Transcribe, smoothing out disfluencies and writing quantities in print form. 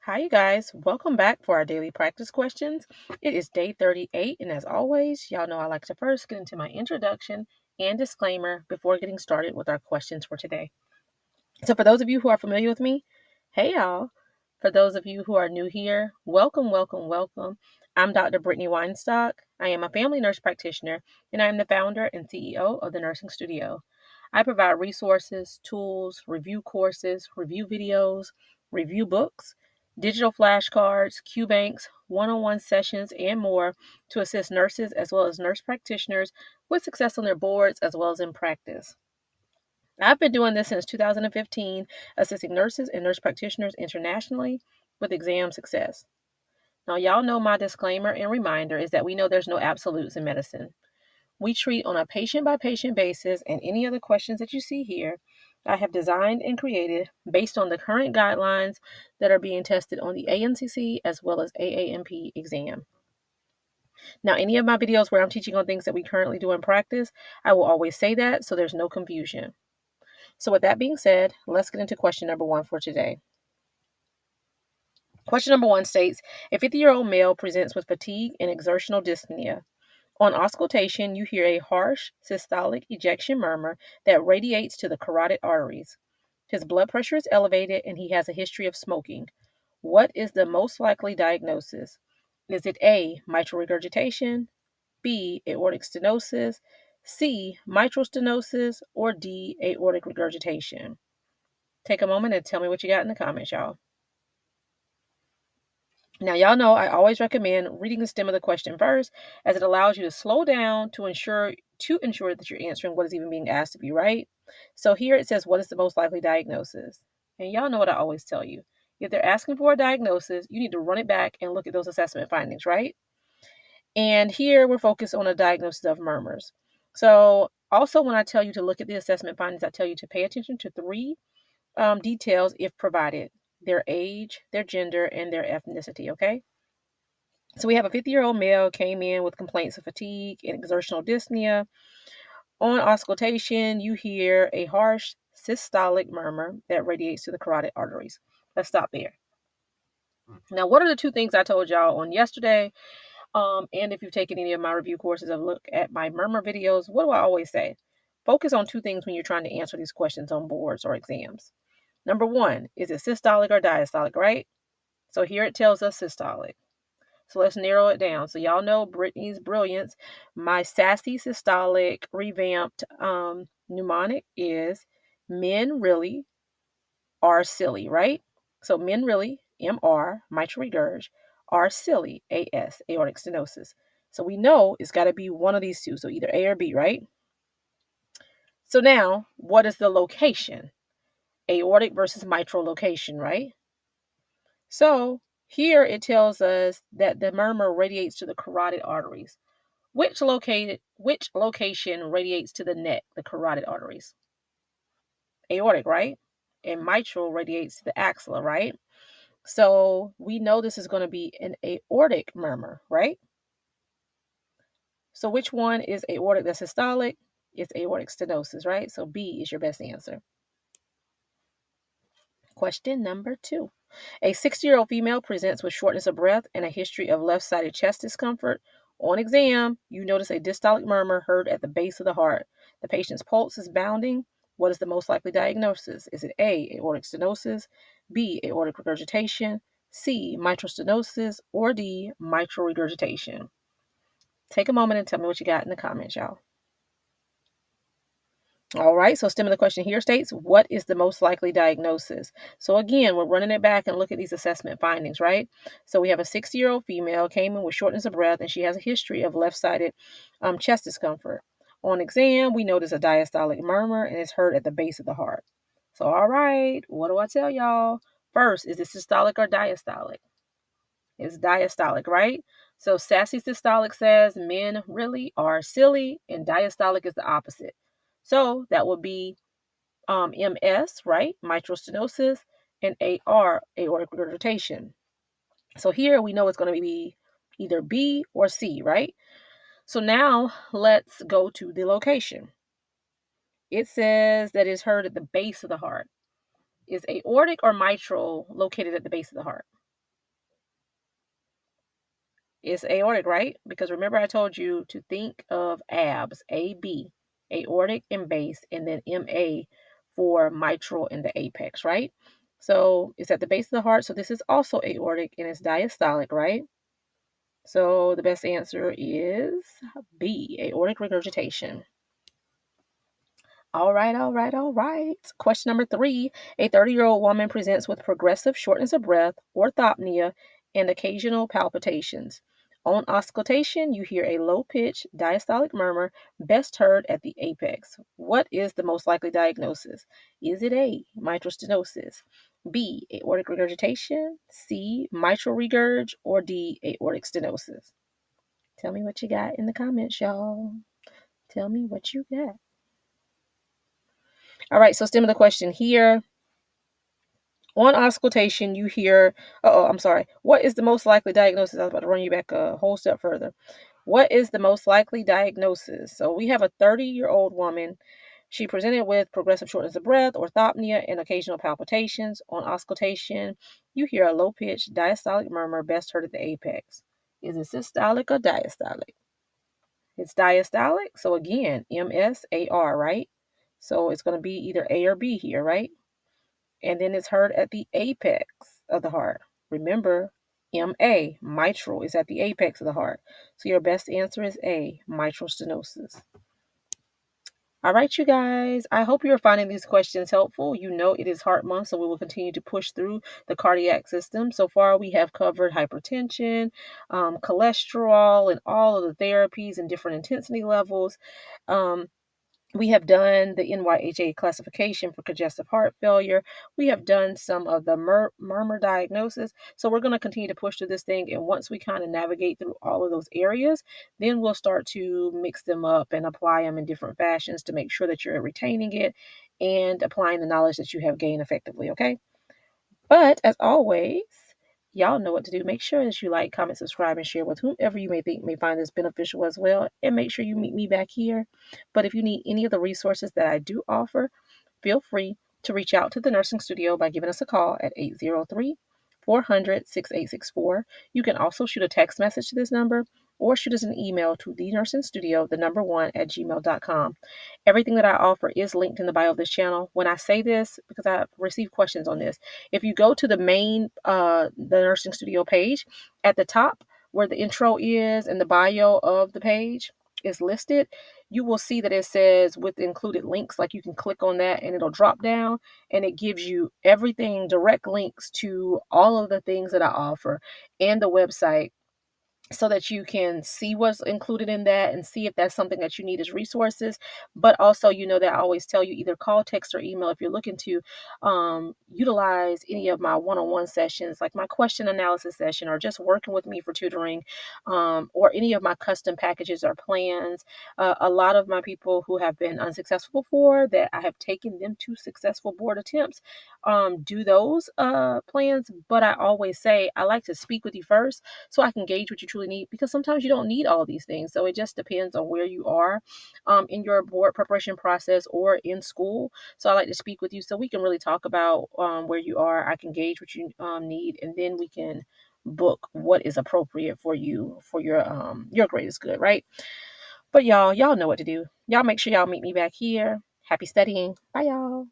Hi, you guys. Welcome back for our daily practice questions. It is day 38, and as always, y'all know I like to first get into my introduction and disclaimer before getting started with our questions for today. So, for those of you who are familiar with me, hey, y'all. For those of you who are new here, welcome, welcome, welcome. I'm Dr. Brittany Weinstock. I am a family nurse practitioner, and I am the founder and CEO of the Nursing Studio. I provide resources, tools, review courses, review videos, review books, digital flashcards, Q banks, one-on-one sessions, and more to assist nurses as well as nurse practitioners with success on their boards as well as in practice. I've been doing this since 2015, assisting nurses and nurse practitioners internationally with exam success. Now, y'all know my disclaimer and reminder is that we know there's no absolutes in medicine. We treat on a patient by patient basis, and any other questions that you see here, I have designed and created based on the current guidelines that are being tested on the ANCC as well as AAMP exam. Now, any of my videos where I'm teaching on things that we currently do in practice, I will always say that so there's no confusion. So with that being said, let's get into question number 1 for today. Question number 1 states, a 50-year-old male presents with fatigue and exertional dyspnea. On auscultation, you hear a harsh systolic ejection murmur that radiates to the carotid arteries. His blood pressure is elevated and he has a history of smoking. What is the most likely diagnosis? Is it A, mitral regurgitation, B, aortic stenosis, C, mitral stenosis, or D, aortic regurgitation? Take a moment and tell me what you got in the comments, y'all. Now, y'all know I always recommend reading the stem of the question first, as it allows you to slow down to ensure that you're answering what is even being asked of you, right? So here it says, what is the most likely diagnosis? And y'all know what I always tell you. If they're asking for a diagnosis, you need to run it back and look at those assessment findings, right? And here we're focused on a diagnosis of murmurs. So also when I tell you to look at the assessment findings, I tell you to pay attention to three details if provided: their age, their gender, and their ethnicity, okay? So we have a 50-year-old male came in with complaints of fatigue and exertional dyspnea. On auscultation, you hear a harsh systolic murmur that radiates to the carotid arteries. Let's stop there. Now, what are the two things I told y'all on yesterday? And if you've taken any of my review courses or look at my murmur videos, what do I always say? Focus on two things when you're trying to answer these questions on boards or exams. Number one, is it systolic or diastolic, right? So here it tells us systolic. So let's narrow it down. So y'all know Brittany's brilliance. My sassy systolic revamped mnemonic is men really are silly, right? So men really, MR, mitral regurg, are silly, AS, aortic stenosis. So we know it's got to be one of these two. So either A or B, right? So now, what is the location? Aortic versus mitral location, right? So here it tells us that the murmur radiates to the carotid arteries. Which location radiates to the neck, the carotid arteries? Aortic, right? And mitral radiates to the axilla, right? So we know this is going to be an aortic murmur, right? So which one is aortic that's systolic? It's aortic stenosis, right? So B is your best answer. Question number 2. A 60-year-old female presents with shortness of breath and a history of left-sided chest discomfort. On exam, you notice a dystolic murmur heard at the base of the heart. The patient's pulse is bounding. What is the most likely diagnosis? Is it A, aortic stenosis, B, aortic regurgitation, C, mitral stenosis, or D, mitral regurgitation? Take a moment and tell me what you got in the comments, y'all. All right, so stem of the question here states, what is the most likely diagnosis? So again, we're running it back and look at these assessment findings, right? So we have a 60-year-old female came in with shortness of breath and she has a history of left-sided chest discomfort. On exam, we notice a diastolic murmur and it's heard at the base of the heart. So all right, what do I tell y'all? First, is it systolic or diastolic? It's diastolic, right? So sassy systolic says men really are silly and diastolic is the opposite. So that would be MS, right? Mitral stenosis, and AR, aortic regurgitation. So here we know it's going to be either B or C, right? So now let's go to the location. It says that it's heard at the base of the heart. Is aortic or mitral located at the base of the heart? It's aortic, right? Because remember I told you to think of abs, AB, aortic and base, and then MA for mitral and the apex, right? So it's at the base of the heart. So this is also aortic and it's diastolic, right? So the best answer is B, aortic regurgitation. All right, all right, all right. Question number 3. A 30-year-old woman presents with progressive shortness of breath, orthopnea, and occasional palpitations. On auscultation, you hear a low-pitched diastolic murmur, best heard at the apex. What is the most likely diagnosis? Is it A, mitral stenosis, B, aortic regurgitation, C, mitral regurg, or D, aortic stenosis? Tell me what you got in the comments, y'all. Tell me what you got. All right, so stem of the question here. On auscultation, you hear, I'm sorry. What is the most likely diagnosis? I was about to run you back a whole step further. What is the most likely diagnosis? So we have a 30-year-old woman. She presented with progressive shortness of breath, orthopnea, and occasional palpitations. On auscultation, you hear a low-pitched diastolic murmur, best heard at the apex. Is it systolic or diastolic? It's diastolic. So again, MSAR, right? So it's going to be either A or B here, right? And then it's heard at the apex of the heart. Remember, MA, mitral, is at the apex of the heart. So your best answer is A, mitral stenosis. All right, you guys. I hope you're finding these questions helpful. You know it is Heart Month, so we will continue to push through the cardiac system. So far, we have covered hypertension, cholesterol, and all of the therapies and different intensity levels. We have done the NYHA classification for congestive heart failure. We have done some of the murmur diagnosis. So we're going to continue to push through this thing. And once we kind of navigate through all of those areas, then we'll start to mix them up and apply them in different fashions to make sure that you're retaining it and applying the knowledge that you have gained effectively. Okay. But as always, y'all know what to do. Make sure that you like, comment, subscribe, and share with whomever you may think may find this beneficial as well. And make sure you meet me back here. But if you need any of the resources that I do offer, feel free to reach out to the nursing studio by giving us a call at 803 400 6864. You can also shoot a text message to this number or shoot us an email to the nursing studio, the number one at gmail.com. Everything that I offer is linked in the bio of this channel. When I say this, because I receive questions on this, if you go to the main, the nursing studio page at the top where the intro is and the bio of the page is listed, you will see that it says with included links. Like you can click on that and it'll drop down and it gives you everything, direct links to all of the things that I offer and the website, so that you can see what's included in that and see if that's something that you need as resources. But also, you know that I always tell you either call, text, or email if you're looking to utilize any of my one-on-one sessions, like my question analysis session, or just working with me for tutoring, or any of my custom packages or plans. A lot of my people who have been unsuccessful before, that I have taken them to successful board attempts, do those plans. But I always say I like to speak with you first so I can gauge what you truly need, because sometimes you don't need all these things. So it just depends on where you are in your board preparation process or in school. So I like to speak with you so we can really talk about where you are. I can gauge what you need, and then we can book what is appropriate for you for your greatest good, right? But y'all know what to do. Y'all make sure y'all meet me back here. Happy studying. Bye, y'all.